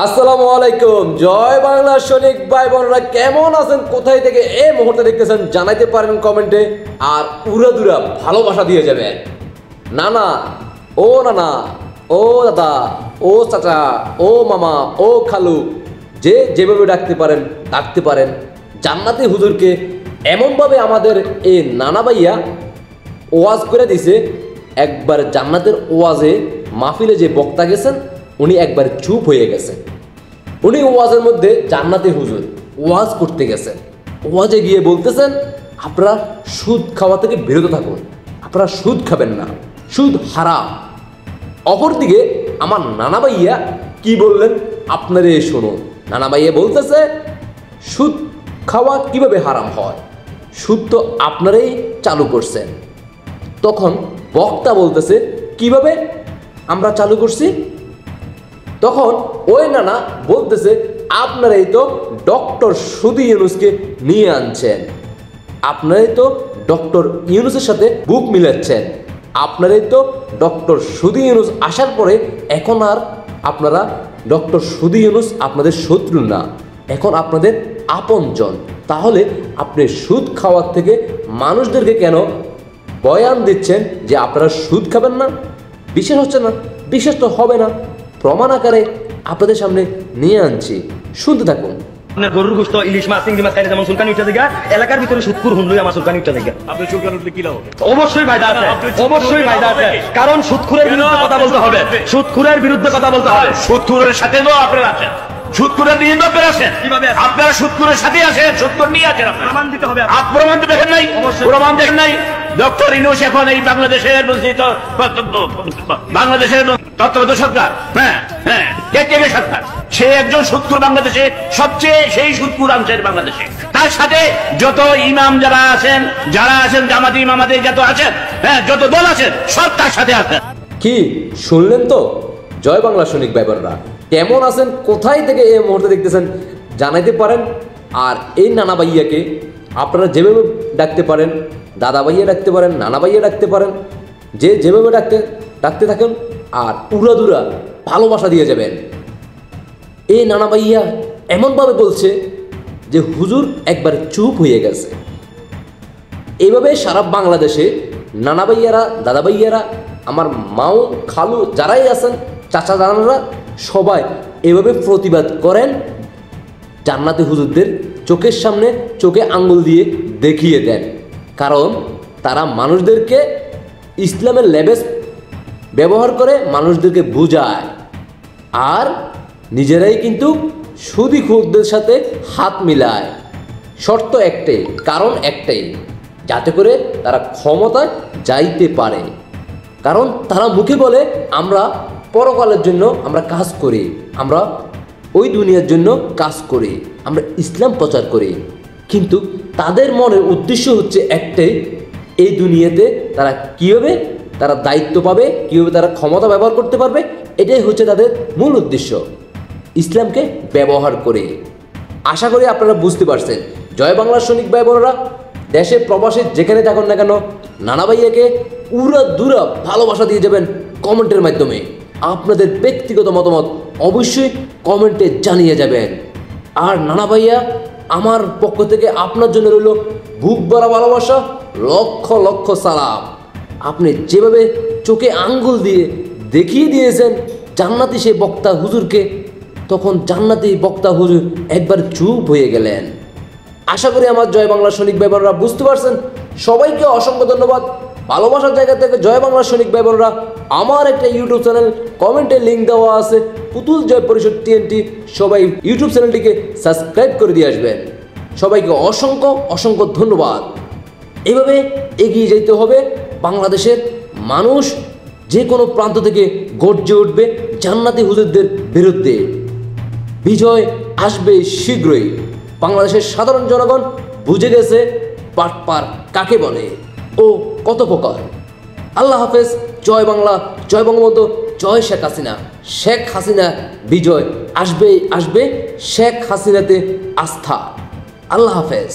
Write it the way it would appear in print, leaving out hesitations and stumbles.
আসসালামু আলাইকুম। জয় বাংলা সৈনিক ভাই বোনরা কেমন আছেন, কোথায় থেকে এই মুহূর্তে দেখতেছেন জানাইতে পারেন কমেন্টে। আর উড়াদুরা ভালোবাসা দিয়ে যাবেন। নানা, ও নানা, ও দাদা, ও চাচা, ও মামা, ও খালু, যে যেভাবে ডাকতে পারেন জান্নাতি হুজুরকে এমনভাবে আমাদের এই নানা ভাইয়া ওয়াজ করে দিছে। একবার জান্নাতের ওয়াজে মাহফিলে যে বক্তা গেছেন উনি একবার চুপ হয়ে গেছেন। উনি ওয়াজের মধ্যে জান্নাতি হুজুর ওয়াজ করতে গেছেন। ওয়াজে গিয়ে বলতেছেন, আপনারা সুদ খাওয়া থেকে বিরত থাকুন, আপনারা সুদ খাবেন না, সুদ হারাম। অপরদিকে আমার নানা ভাইয়া কি বললেন আপনারা শুনুন। নানা ভাইয়া বলতেছে, সুদ খাওয়া কিভাবে হারাম হয়, সুদ তো আপনারাই চালু করছেন। তখন বক্তা বলতেছে, কিভাবে আমরা চালু করছি? তখন ওই নানা বলতেছে, আপনারাই তো ডক্টর সুদি ইউনুসকে নিয়ে আনছেন, আপনারাই তো ডক্টর ইউনুসের সাথে বুক মিলাচ্ছেন, আপনারাই তো ডক্টর সুদি ইউনুস আসার পরে এখন আর আপনারা ডক্টর সুদি ইউনুস আপনাদের শত্রু না, এখন আপনাদের আপনজন। তাহলে আপনি সুদ খাওয়ার থেকে মানুষদেরকে কেন বয়ান দিচ্ছেন যে আপনারা সুদ খাবেন না? বিশ্বাস হচ্ছে না? বিশ্বাস তো হবে না, প্রমাণ আকারে আপনাদের সামনে নিয়ে আনছি, শুনতে থাকুন। আপনার গরুর গোশত, ইলিশ মাছ, চিংড়ি মাছ খাইলে যেমন চুলকানি উঠে যায়, এলাকার ভিতরে সুদখোর হুন্ডুই আমার চুলকানি উঠে যায়। আপনি চুলকানি উঠলে কি লাভ? অবশ্যই ফায়দা আছে, অবশ্যই ফায়দা আছে, কারণ সুদখোরের বিরুদ্ধে কথা বলতে হবে, সুদখোরের বিরুদ্ধে কথা বলতে হবে। সুদখোরের সাথে তো আপনারা আছেন, সুদখোরের নিয়ে তো আপনারা আছেন। কিভাবে আপনারা সুদখোরের সাথে আছেন? সুদখোর নিয়ে আছেন, প্রমাণ দিতে হবে। প্রমাণ তো দেখেন নাই, প্রমাণ দেখেন নাই। ডক্টর ইউনূস এখন এই বাংলাদেশের তত্ত্বাবধায়ক সরকার, হ্যাঁ সরকার, সে একজন সুদখোর, বাংলাদেশে সবচেয়ে সেই সুদখোর আনছেন বাংলাদেশে। তার সাথে যত ইমাম যারা আছেন জামাতি ইমামাতে যত আছেন, হ্যাঁ যত দল আছেন, সব তার সাথে আছেন। কি শুনলেন তো? জয় বাংলা সৈনিক ভাই বোনেরা কেমন আছেন, কোথায় থেকে এই মুহূর্তে দেখতেছেন জানাইতে পারেন। আর এই নানা ভাইয়াকে আপনারা যেভাবে ডাকতে পারেন, দাদা ভাইয়া ডাকতে পারেন, নানা ভাইয়া ডাকতে পারেন, যে যেভাবে ডাকতে থাকেন আর উড়াদুরা ভালোবাসা দিয়ে যাবেন। এই নানা ভাইয়া এমনভাবে বলছে যে হুজুর একবার চুপ হয়ে গেছে। এইভাবে সারা বাংলাদেশে নানা ভাইয়ারা, দাদা ভাইয়ারা, আমার মাও খালু যারাই আছেন, চাচা জানারা সবাই এভাবে প্রতিবাদ করেন। জান্নাতি হুজুরদের চোখের সামনে চোখে আঙ্গুল দিয়ে দেখিয়ে দেন, কারণ তারা মানুষদেরকে ইসলামের লেবেস ব্যবহার করে মানুষদেরকে বুঝায়, আর নিজেরাই কিন্তু সুদী খুদদের সাথে হাত মিলায়। শর্ত একটাই, কারণ একটাই, যাতে করে তারা ক্ষমতায় যাইতে পারে। কারণ তারা মুখে বলে আমরা পরকালের জন্য আমরা কাজ করি, আমরা ওই দুনিয়ার জন্য কাজ করি, আমরা ইসলাম প্রচার করি, কিন্তু তাদের মনের উদ্দেশ্য হচ্ছে একটাই, এই দুনিয়াতে তারা কীভাবে তারা দায়িত্ব পাবে, কীভাবে তারা ক্ষমতা ব্যবহার করতে পারবে, এটাই হচ্ছে তাদের মূল উদ্দেশ্য, ইসলামকে ব্যবহার করে। আশা করি আপনারা বুঝতে পারছেন। জয় বাংলার সৈনিক ভাই বোনেরা দেশে প্রবাসে যেখানে থাকুন না কেন, নানা ভাইয়াকে উড়াদুরা ভালোবাসা দিয়ে যাবেন কমেন্টের মাধ্যমে। আপনাদের ব্যক্তিগত মতামত অবশ্যই কমেন্টে জানিয়ে যাবেন। আর নানা ভাইয়া, আমার পক্ষ থেকে আপনার জন্য রইল বুক ভরা ভালোবাসা, লক্ষ লক্ষ সালাম। আপনি যেভাবে চোখে আঙ্গুল দিয়ে দেখিয়ে দিয়েছেন জান্নাতি সেই বক্তা হুজুরকে, তখন জান্নাতি বক্তা হুজুর একবার চুপ হয়ে গেলেন। আশা করি আমার জয় বাংলা সৈনিক ভাই বোনরা বুঝতে পারছেন। সবাইকে অসংখ্য ধন্যবাদ। ভালোবাসার জায়গা থেকে জয় বাংলা সৈনিক ভাই বোনরা, আমার একটা ইউটিউব চ্যানেল কমেন্টে লিঙ্ক দেওয়া আছে, পুতুল জয় পরিষদ TNT, সবাই ইউটিউব চ্যানেলটিকে সাবস্ক্রাইব করে দিয়ে আসবেন। সবাইকে অসংখ্য অসংখ্য ধন্যবাদ। এভাবে এগিয়ে যেতে হবে। বাংলাদেশের মানুষ যে কোনো প্রান্ত থেকে গর্জে উঠবে জান্নাতি হুজুরদের বিরুদ্ধে। বিজয় আসবে শীঘ্রই। বাংলাদেশের সাধারণ জনগণ বুঝে গেছে পাটপার কাকে বলে ও কত প্রকার। আল্লাহ হাফেজ। জয় বাংলা, জয় বঙ্গবন্ধু, জয় শেখ হাসিনা। শেখ হাসিনা বিজয় আসবে, শেখ হাসিনাতে আস্থা। আল্লাহ হাফেজ।